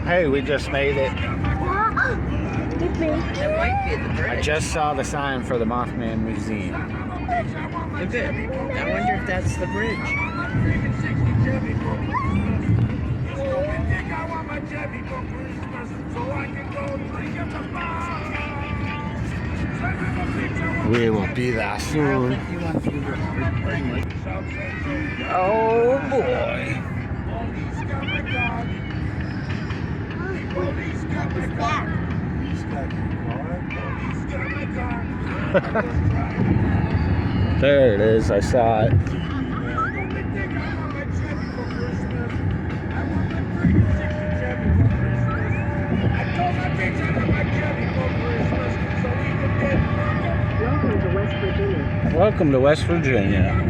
Hey, we just made it. That might be the I bridge. just saw the sign for the Mothman Museum. Look at, I wonder if that's the bridge. We will be there I don't soon. think you want to be recording like Oh boy. There it is, I saw it. Welcome to West Virginia. Welcome to West Virginia.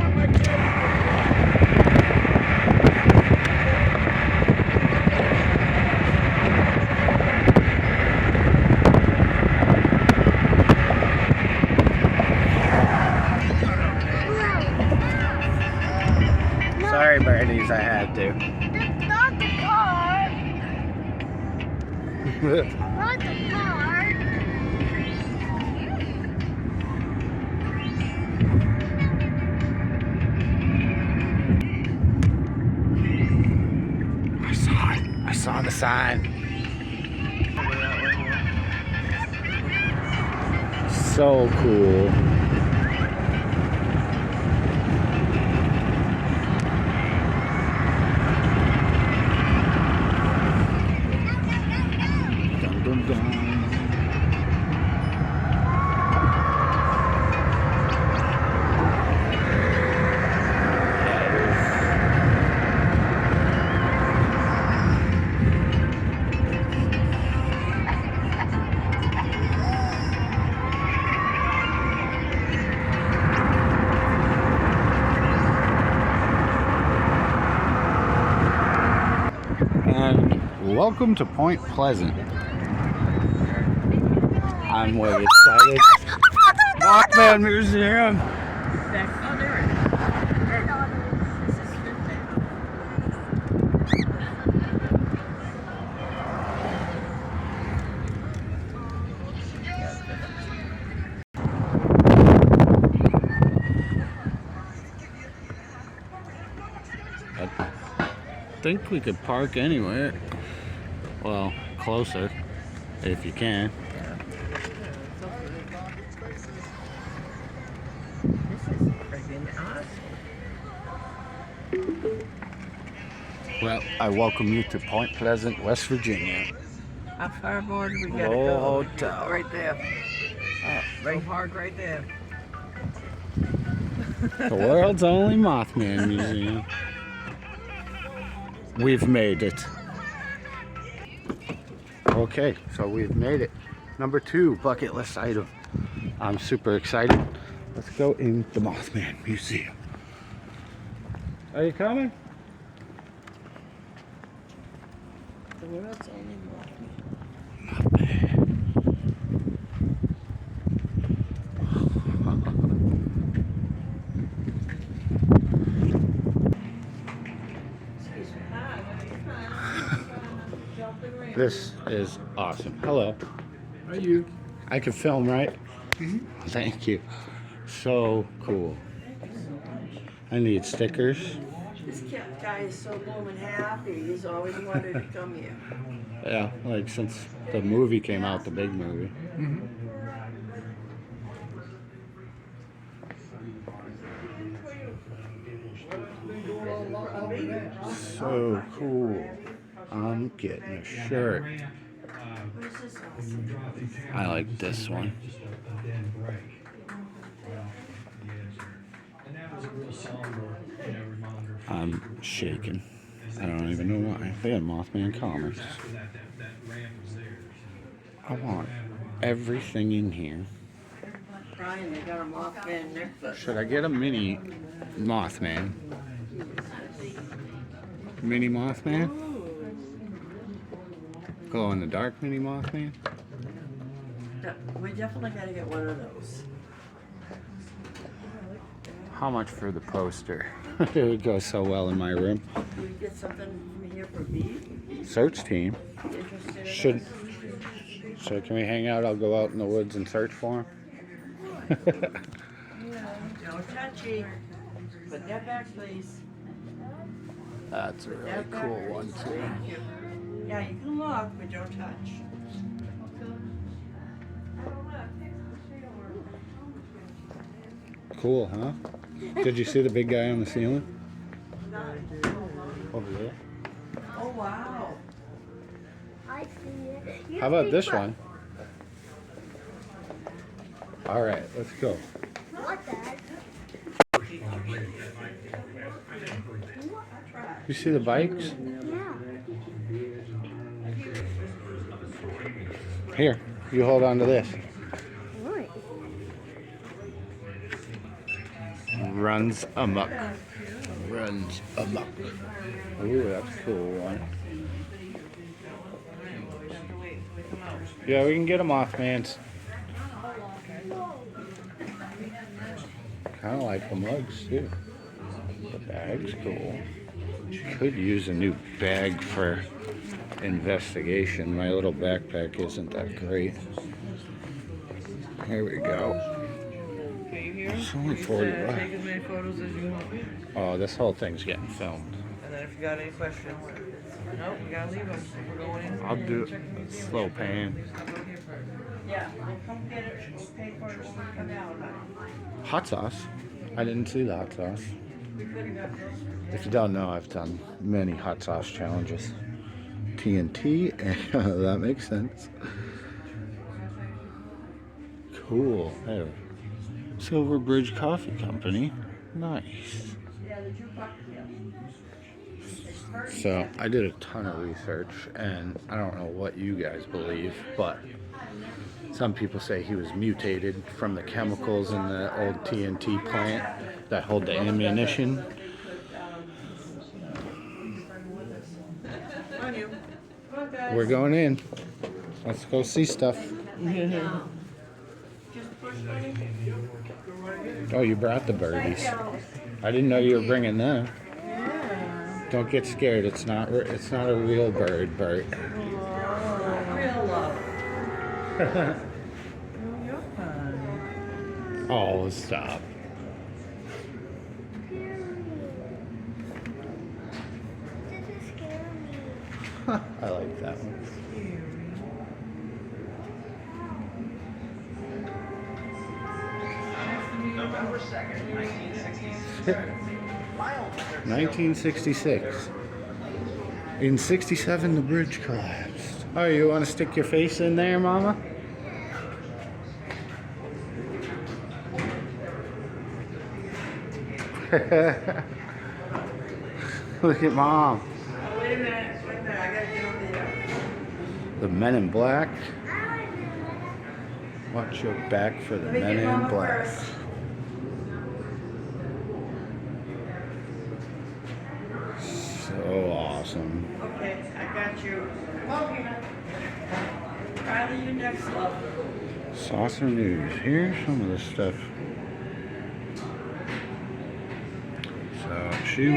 Sorry, birdies, I had to. Not the car. Not the car. I saw the sign. So cool. Dun, dun, dun. And welcome to Point Pleasant. I'm way excited. Mothman Museum. back. Oh, there it is. This is Fifth I think we could park anywhere. Well, closer, if you can. This is friggin' awesome. Well, I welcome you to Point Pleasant, West Virginia. How far more do we gotta Low go? Hotel. Right there. Right hard right there. The world's only Mothman Museum. We've made it. Okay, so we've made it. Number 2 bucket list item. I'm super excited. Let's go in the Mothman Museum. Are you coming? The world's only Mothman. This is awesome. Hello. How are you? I can film, right? Thank you. So cool. I need stickers. This guy is so blooming happy. He's always wanted to come here. Yeah, like since the movie came out, the big movie. So cool. I'm getting a shirt. I like this one. I'm shaking. I don't even know why. They had Mothman comics. I want everything in here. Brian, they got a Mothman necklace. Should I get a mini Mothman? Mini Mothman? Glow in the dark mini Mothman? We definitely gotta get one of those. How much for the poster? It would go so well in my room. Do we get something from here for beef? Search team. Interested in Should. us? So can we hang out? I'll go out in the woods and search for him. No touchy. Put that back, please. That's a Put really that back, cool please. one too. Thank you. Yeah, you can look, but don't touch. Cool, huh? Did you see the big guy on the ceiling? Over there. Oh, wow. I see it. You How about see this what- one? All right, let's go. What the heck? You see the bikes? Yeah. Here, you hold on to this. Right. Runs amok. Runs amok. Ooh, that's a cool one. Yeah, we can get a Mothman's. Kind of like the mugs too. The bag's cool. Could use a new bag for investigation. My little backpack isn't that great. Here we go. Okay, you hear? It's only You 40 said bucks. take as many photos as you want. Oh, this whole thing's getting filmed. And then if you got any questions, nope, we gotta leave them. We're going in. I'll do it slow pan. Yeah, we'll come get it. We'll pay for it when we come out. Hot sauce. I didn't see the hot sauce. We could have got those. If you don't know, I've done many hot sauce challenges. TNT, that makes sense. Cool. There. Silver Bridge Coffee Company. Nice. Yeah, the jukebox, yeah. So I did a ton of research, and I don't know what you guys believe, but some people say he was mutated from the chemicals in the old TNT plant that hold the ammunition. Come on, you. Come on, guys. We're going in. Let's go see stuff. Just push money. Go right in. Oh, you brought the birdies. I didn't know you were bringing them. Yeah. Don't get scared. It's not a real bird, Bert. Real love. You're fine. Oh, stop. This is scary me. I like that one. November 2nd, 1966. 1966. In 67, the bridge collapsed. Oh, you want to stick your face in there, Mama? Look at Mom. Oh, wait a minute. Wait a minute. I gotta get over there. The Men in Black. Watch your back for the Let me Men get in Mama Black. first. So awesome. Okay, I got you. Come on, Peanut. Riley, you next, love. Saucer News. Here's some of the stuff. So she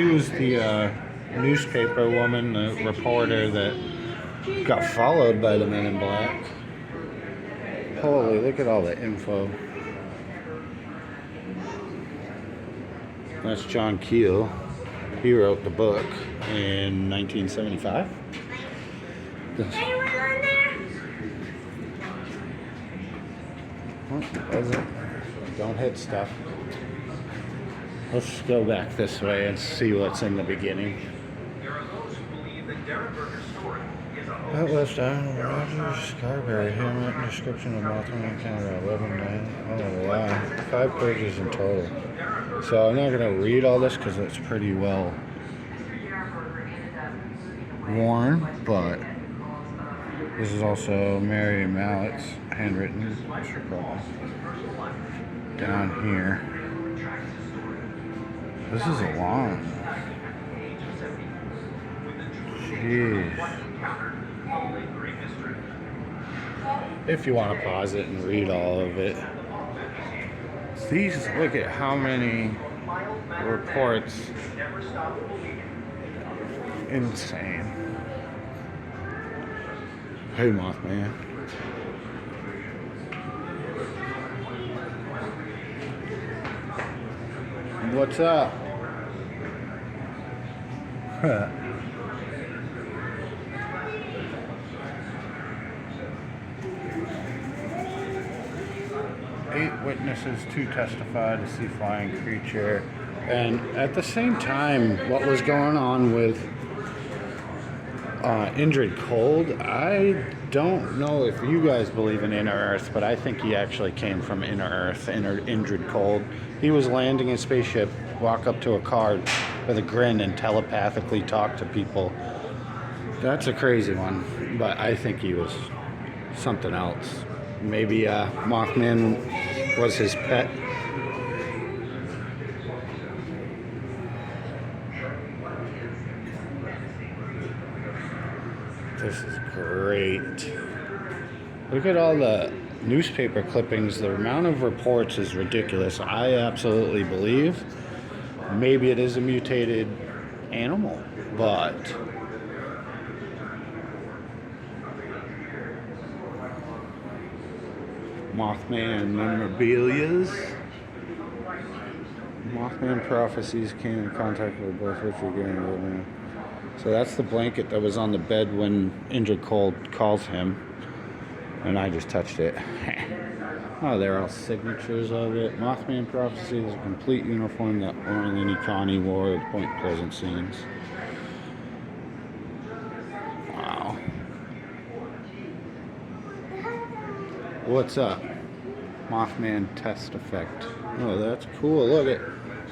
was the newspaper woman, the reporter that got followed by the Men in Black. Holy, look at all the info. That's John Keel. He wrote the book in 1975. Anyone on there? Don't hit stuff. Let's go back this way and see what's in the beginning. There are those who believe that Derenberger's story is a hoax. That left Arnold Rogers, Scarberry, handwritten description of Mothman Canada, 11/9. Oh wow, 5 pages in total. So I'm not gonna read all this because it's pretty well worn, but this is also Mary Mallett's handwritten. Down here. This is a long. Jeez. If you want to pause it and read all of it. These, look at how many reports. Never stop believing. Insane. Hey, Mothman. What's up? 8 witnesses to testify to see flying creature. And at the same time, what was going on with Indrid Cold, I don't know if you guys believe in Inner Earth, but I think he actually came from Inner Earth, Indrid Cold. He was landing his spaceship, walk up to a car with a grin and telepathically talk to people. That's a crazy one, but I think he was something else. Maybe Mothman was his pet. This is great. Look at all the newspaper clippings. The amount of reports is ridiculous. I absolutely believe maybe it is a mutated animal, but Mothman memorabilias. Mothman prophecies came in contact with both Richard Gere and Mothman. So that's the blanket that was on the bed when Indrid Cold calls him. And I just touched it. Oh, they're all signatures of it. Mothman prophecy is a complete uniform that Orlini Connie wore at Point Pleasant scenes. Wow. What's up? Mothman test effect. Oh, that's cool. Look at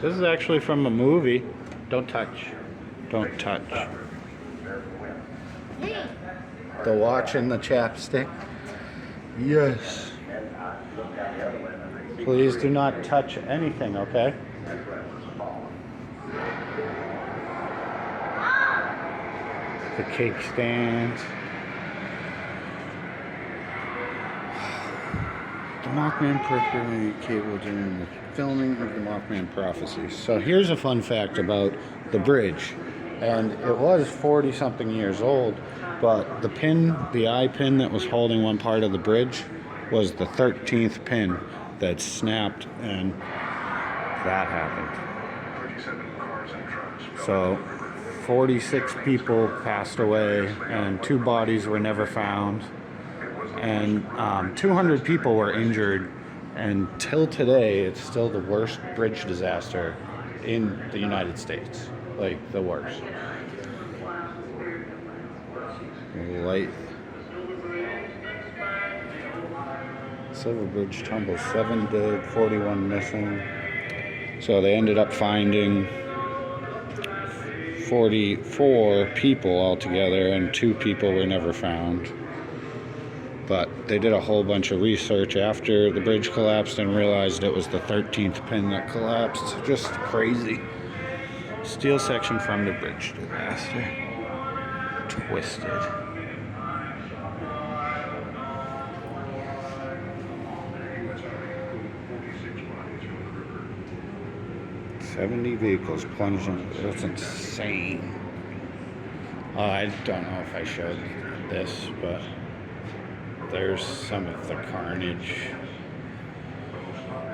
this is actually from a movie. Don't touch. Don't touch. The watch and the chapstick. Yes. Please do not touch anything, okay? The cake stand. The Mothman perforated cable during the filming of the Mothman prophecy. So here's a fun fact about the bridge. And it was 40-something years old, but the pin, the eye pin that was holding one part of the bridge was the 13th pin that snapped, and that happened. So 46 people passed away, and 2 bodies were never found, and 200 people were injured, and till today, it's still the worst bridge disaster in the United States. Like, the worst. Light. Silver Bridge tumbles, 7 dead, 41 missing. So they ended up finding 44 people altogether, and 2 people were never found. But they did a whole bunch of research after the bridge collapsed and realized it was the 13th pin that collapsed. Just crazy. Steel section from the bridge disaster. Twisted. $70 vehicles plunged into. That's insane. I don't know if I showed this, but there's some of the carnage.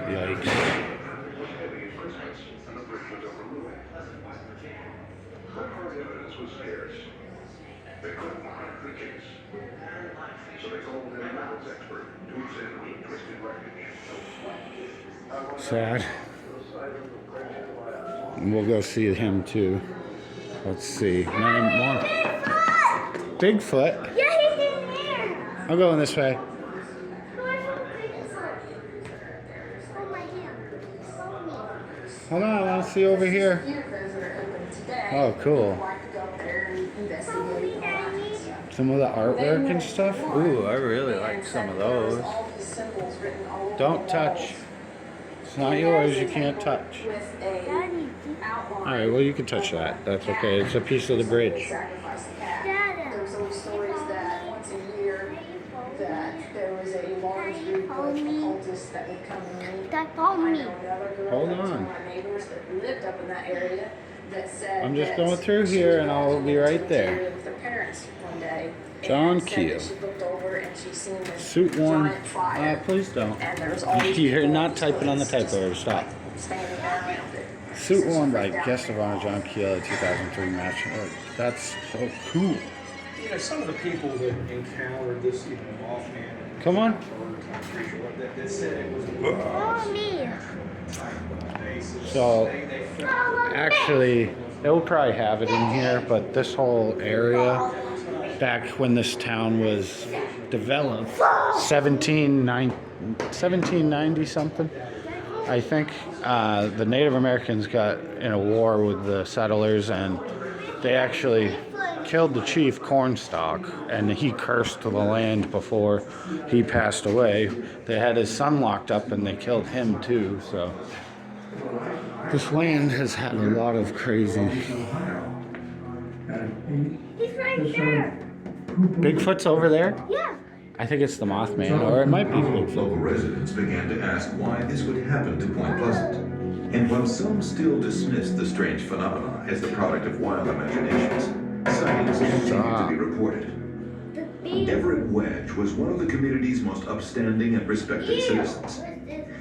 Yikes. Evidence was scarce. They couldn't find the case. So they called in a metals expert to examine the twisted wreckage. Sad. And we'll go see him too. Let's see. More. Bigfoot? Yeah, he's in there. I'm going this way. Oh, my hand. Follow me. Hold on, I want to see over here. Oh, cool. Follow me, Daddy. Some of the artwork and stuff. Ooh, I really like some of those. Don't touch. It's not yours, you can't touch. Daddy. Alright, well you can touch that. That's okay. It's a piece of the bridge. Dada. There's always stories that once a year that there was a large group of occultists that would come and meet. Dad, follow me. I know another girl Hold that was on. one of my neighbors that lived up in that area that said I'm just that going through she here was and I'll walking be into right the there. area with her parents one day. John and said Keel. that she looked over and she seen this Suit one. giant fire. Please don't. And there was all these You're people, not these typing on the police typewriter. just, Stop. like, standing around it. Suit So she worn by freaked out. guest of honor John Keel at 2003 match. Oh, that's so cool. You know, some of the people that encountered this, Mothman, Come on. that said it was Mommy. So, actually, they'll probably have it in here, but this whole area, back when this town was developed, 1790 something, I think, the Native Americans got in a war with the settlers, and they actually killed the chief Cornstalk, and he cursed the land before he passed away. They had his son locked up, and they killed him too, so this land has had a lot of crazy. He's right there. Bigfoot's over there? Yeah. I think it's the Mothman, or it might be Local Bigfoot. residents began to ask why this would happen to Point Pleasant. And while some still dismissed the strange phenomena as the product of wild imaginations, sightings continued to be reported. The bee. Everett Wedge was one of the community's most upstanding and respected citizens.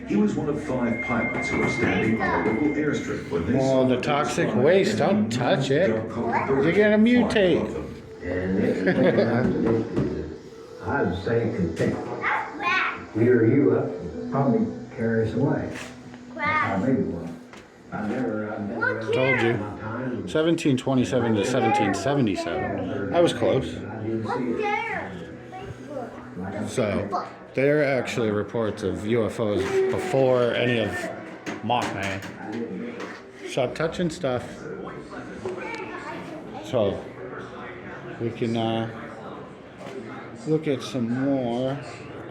He was one of 5 pilots who were standing on a local airstrip when they Oh, saw the a toxic flying waste, don't touch it. dark-colored bird You're gonna flying mutate. above them. And next thing I predicted is I'd say content. Clear you up and probably carry us away. How big it was. I've never Told you. 1727 to 1777. I was close. I didn't see it. So, there are actually reports of UFOs before any of Mothman. Stop touching stuff. So, we can look at some more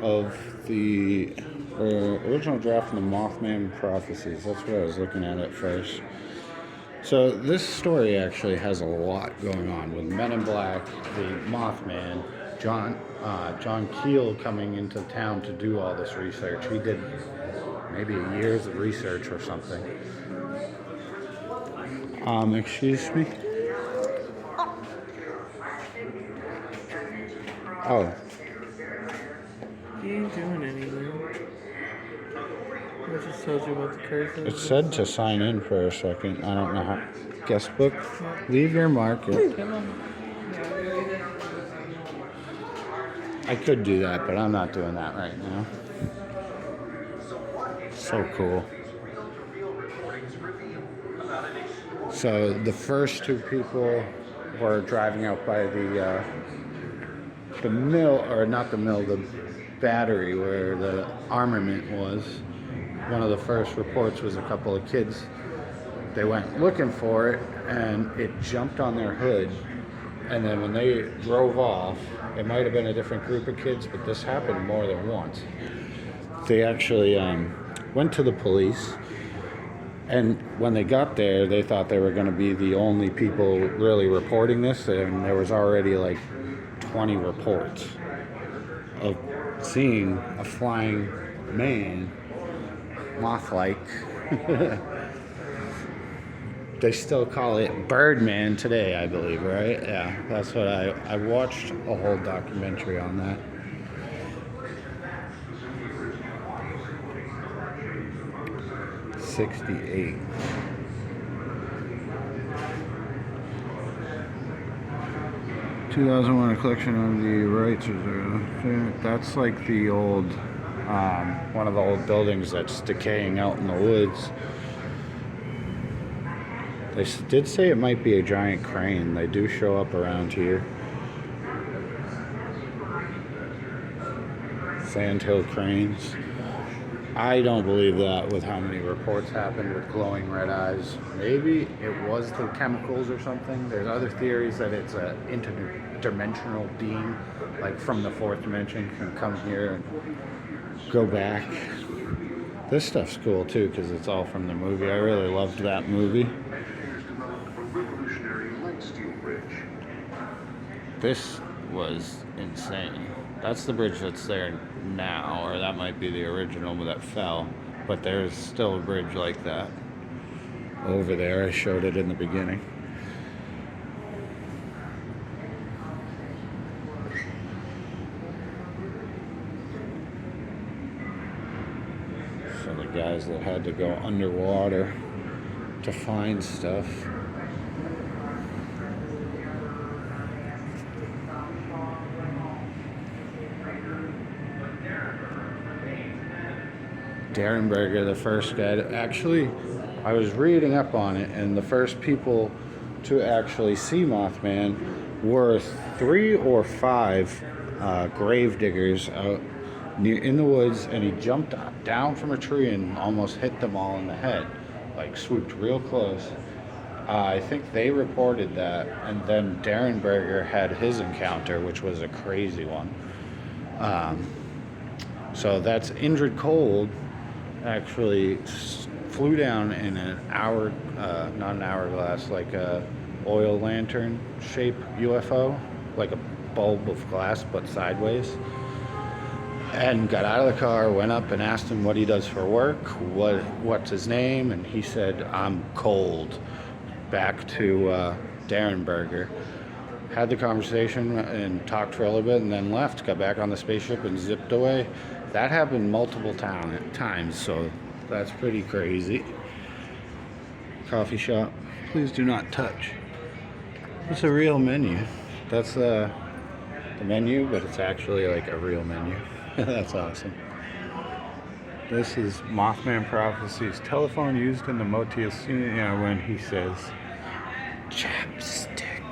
of the original draft from the Mothman prophecies. That's what I was looking at first. So this story actually has a lot going on with Men in Black, the Mothman, John Keel coming into town to do all this research. He did maybe years of research or something. Excuse me? Oh, He ain't doing anything. I just told you about the curses. it said to sign in for a second. I don't know how. Guest book. Leave your market. Come on. I could do that, but I'm not doing that right now. So cool. So the first 2 people were driving out by the mill, or not the mill, the battery where the armament was. One of the first reports was a couple of kids. They went looking for it, and it jumped on their hood. And then when they drove off, it might have been a different group of kids, but this happened more than once. They actually went to the police, and when they got there, they thought they were going to be the only people really reporting this, and there was already like 20 reports of seeing a flying man, moth-like. They still call it Birdman today, I believe, right? Yeah, that's what I watched a whole documentary on that. '68. '2001, a collection of the rights reserve. That's like the old, one of the old buildings that's decaying out in the woods. They did say it might be a giant crane. They do show up around here. Sandhill cranes. I don't believe that with how many reports happened with glowing red eyes. Maybe it was the chemicals or something. There's other theories that it's an interdimensional being, like from the 4th dimension, can come here and go back. This stuff's cool too because it's all from the movie. I really loved that movie. This was insane. That's the bridge that's there now, or that might be the original that fell, but there's still a bridge like that. over there. I showed it in the beginning. So the guys that had to go underwater to find stuff. Derenberger, the first guy to actually, I was reading up on it, and the first people to actually see Mothman were 3 or 5 grave diggers out in the woods, and he jumped down from a tree and almost hit them all in the head, like swooped real close. I think they reported that, and then Derenberger had his encounter, which was a crazy one. So that's Indrid Cold. Actually flew down in an hour, not an hourglass, like a oil lantern shaped UFO, like a bulb of glass but sideways, and got out of the car, went up and asked him what he does for work, what's his name, and he said, "I'm cold." Back to Derenberger. Had the conversation and talked for a little bit and then left, got back on the spaceship and zipped away. That happened multiple times, so that's pretty crazy. Coffee shop. Please do not touch. It's a real menu. That's the menu, but it's actually like a real menu. That's awesome. This is Mothman Prophecies. Telephone used in the motel scene, you know, when he says, chapstick.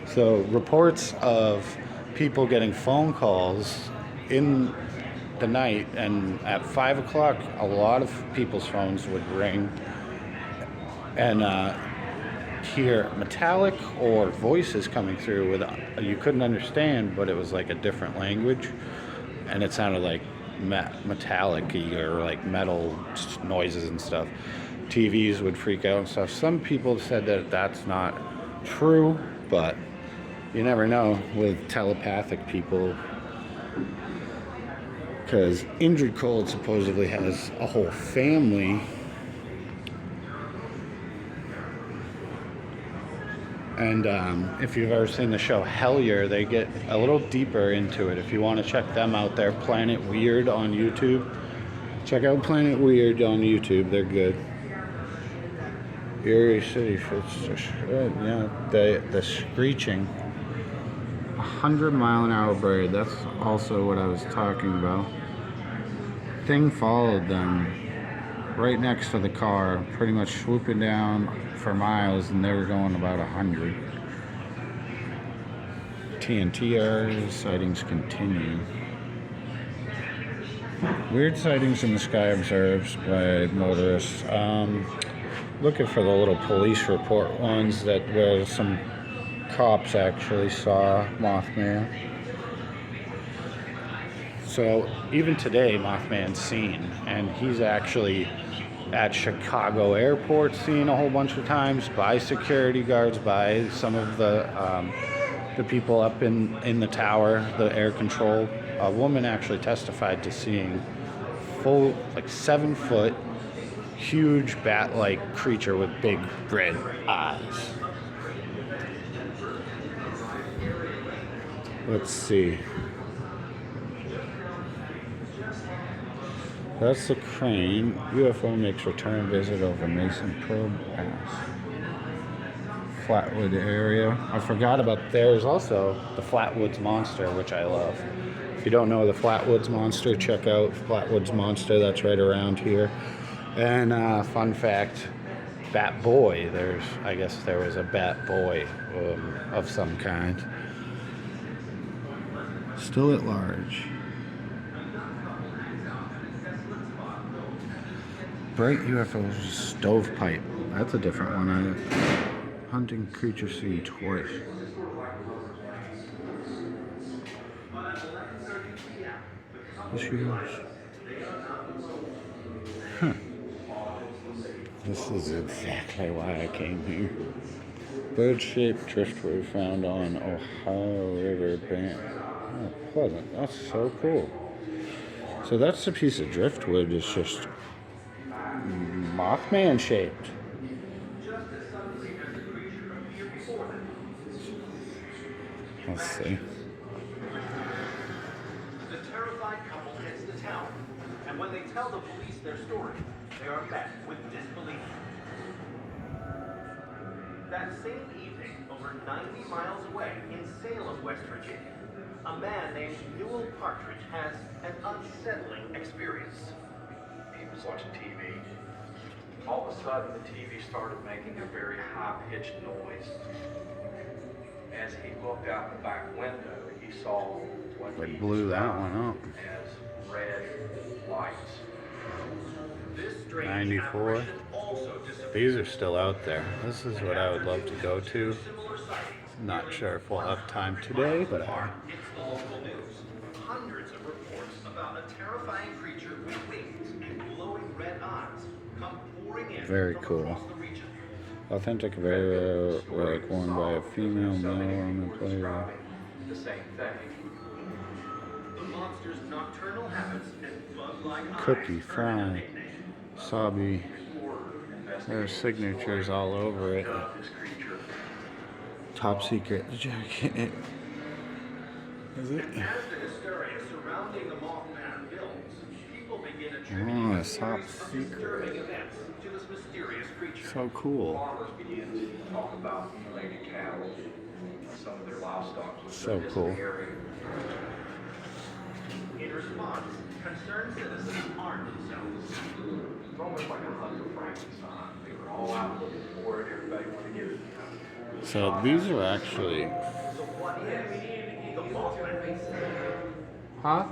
So, reports of people getting phone calls in the night, and at 5 o'clock, a lot of people's phones would ring and hear metallic or voices coming through with you couldn't understand, but it was like a different language, and it sounded like metallic-y or like metal noises and stuff. TVs would freak out and stuff. Some people said that that's not true, but you never know with telepathic people, because Indrid Cold supposedly has a whole family. And if you've ever seen the show Hellier, they get a little deeper into it. If you want to check them out, they're Planet Weird on YouTube. Check out Planet Weird on YouTube. They're good. Erie City, yeah, the screeching. 100-mile-an-hour bird. That's also what I was talking about. Thing followed them right next to the car, pretty much swooping down for miles, and they were going about 100. TNT sightings continue. Weird sightings in the sky observed by motorists. Looking for the little police report ones where some cops actually saw Mothman. So even today, Mothman's seen, and he's actually at Chicago Airport seen a whole bunch of times by security guards, by some of the people up in the tower, the air control. A woman actually testified to seeing full, like 7-foot, huge bat-like creature with big red eyes. Let's see. That's the crane. UFO makes return visit over Mason Probe Pass. Flatwood area. I forgot about, there's also the Flatwoods Monster, which I love. If you don't know the Flatwoods Monster, check out Flatwoods Monster. That's right around here. And fun fact, Bat Boy. I guess there was a Bat Boy of some kind. Still at large. Bright UFOs stovepipe. That's a different one. Hunting creature seen twice. This yours? Huh. This is exactly why I came here. Bird-shaped driftwood found on Ohio River bank. Oh, Pleasant. That's so cool. So that's a piece of driftwood. It's just Mothman shaped. just as suddenly as the creature appeared before them. Let's see. The terrified couple heads to town, and when they tell the police their story, they are met with disbelief. That same evening, over 90 miles away in Salem, West Virginia, a man named Newell Partridge has an unsettling experience. He was watching TV. All of a sudden, the TV started making a very high-pitched noise. As he looked out the back window, he saw what They he blew that described one up. as red lights. This strange 94. apparition also disappeared. These are still out there. This is what I would love to go to. Similar sightings. Not sure if we'll have time today, but It's the local news. Hundreds of reports about a terrifying creature with wings and glowing red eyes come pouring in Very from cool. across the region. Authentic, very rare relic worn by a female, male, woman, Were player. describing the same thing. The monster's nocturnal habits and bug-like Cookie, eyes fry, earned a nickname. Sobby. Before There's signatures all over it. of this creature. Top secret jacket. Is it? As the hysteria surrounding the Mothman builds, people begin attributing Oh, a it's top series of secret. disturbing events to this mysterious creature. So cool. Farmers began to talk about mutilated cattle. Some of their livestock was So cool. disappearing. In response, concerned citizens armed themselves. It's almost like a hunt for Frankenstein. They were all out looking for it. Everybody wanted to get it. So these are actually, So what is the Mothman? Huh?